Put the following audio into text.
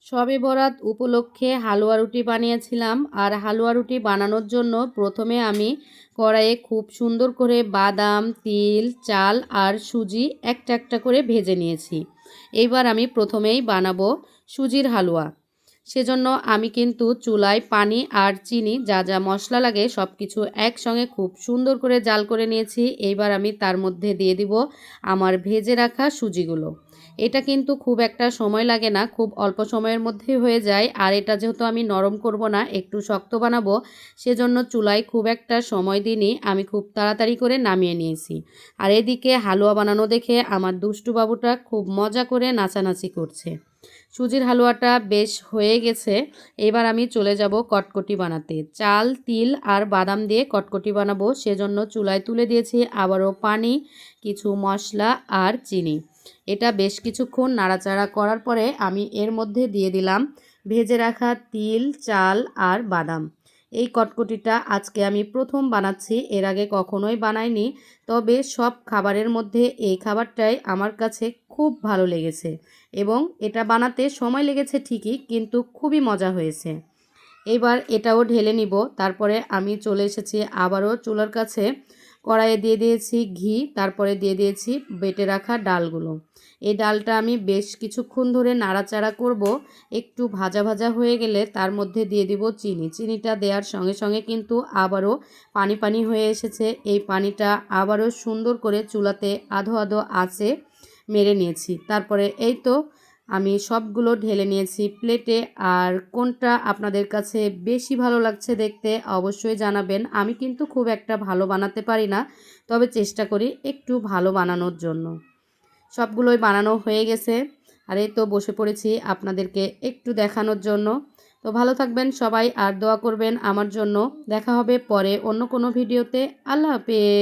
শবে বরাত উপলক্ষে হালুয়া রুটি বানিয়েছিলাম। আর হালুয়া রুটি বানানোর জন্য প্রথমে আমি কড়াইয়ে খুব সুন্দর করে বাদাম, তিল, চাল আর সুজি একটা একটা করে ভেজে নিয়েছি। এইবার আমি প্রথমেই বানাবো সুজির হালুয়া। সেজন্য আমি কিন্তু চুলায় পানি আর চিনি যা যা মশলা লাগে সব কিছু একসঙ্গে খুব সুন্দর করে জাল করে নিয়েছি। এইবার আমি তার মধ্যে দিয়ে দিব আমার ভেজে রাখা সুজিগুলো। এটা কিন্তু খুব একটা সময় লাগে না, খুব অল্প সময়ের মধ্যেই হয়ে যায়। আর এটা যেহেতু আমি নরম করব না, একটু শক্ত বানাবো, সেজন্য চুলায় খুব একটা সময় দিইনি, আমি খুব তাড়াতাড়ি করে নামিয়ে নিয়েছি। আর এদিকে হালুয়া বানানো দেখে আমার দুষ্টু বাবুটা খুব মজা করে নাচানাচি করছে। সুজির হালুয়াটা বেশ হয়ে গেছে। এবার আমি চলে যাব কটকটি বানাতে। চাল, তিল আর বাদাম দিয়ে কটকটি বানাবো, সেজন্য চুলায় তুলে দিয়েছি আবারও পানি, কিছু মশলা আর চিনি। এটা বেশ কিছুক্ষণ নাড়াচাড়া করার পরে আমি এর মধ্যে দিয়ে দিলাম ভেজে রাখা তিল, চাল আর বাদাম। এই কটকটিটা আজকে আমি প্রথম বানাচ্ছি, এর আগে কখনোই বানাইনি। তবে সব খাবারের মধ্যে এই খাবারটাই আমার কাছে খুব ভালো লেগেছে এবং এটা বানাতে সময় লেগেছে ঠিকই, কিন্তু খুবই মজা হয়েছে। এবার এটাও ঢেলে নিব। তারপরে আমি চলে এসেছি আবারও চুলার কাছে। কড়াইয়ে দিয়ে দিয়েছি ঘি, তারপরে দিয়ে দিয়েছি বেটে রাখা ডালগুলো। এই ডালটা আমি বেশ কিছুক্ষণ ধরে নাড়াচাড়া করব। একটু ভাজা ভাজা হয়ে গেলে তার মধ্যে দিয়ে দিব চিনি। চিনিটা দেওয়ার সঙ্গে সঙ্গে কিন্তু আবারও পানি পানি হয়ে এসেছে। এই পানিটা আবারও সুন্দর করে চুলাতে আধো আধো আঁচে মেরে নিয়েছি। তারপরে এই তো আমি সবগুলো ঢেলে নিয়েছি প্লেটে। আর কোনটা আপনাদের কাছে বেশি ভালো লাগছে দেখতে অবশ্যই জানাবেন। আমি কিন্তু খুব একটা ভালো বানাতে পারি না, তবে চেষ্টা করি একটু ভালো বানানোর জন্য। সবগুলোই বানানো হয়ে গেছে। আর এই তো বসে পড়েছি আপনাদেরকে একটু দেখানোর জন্য। তো ভালো থাকবেন সবাই আর দোয়া করবেন আমার জন্য। দেখা হবে পরে অন্য কোনো ভিডিওতে। আল্লাহ হাফেজ।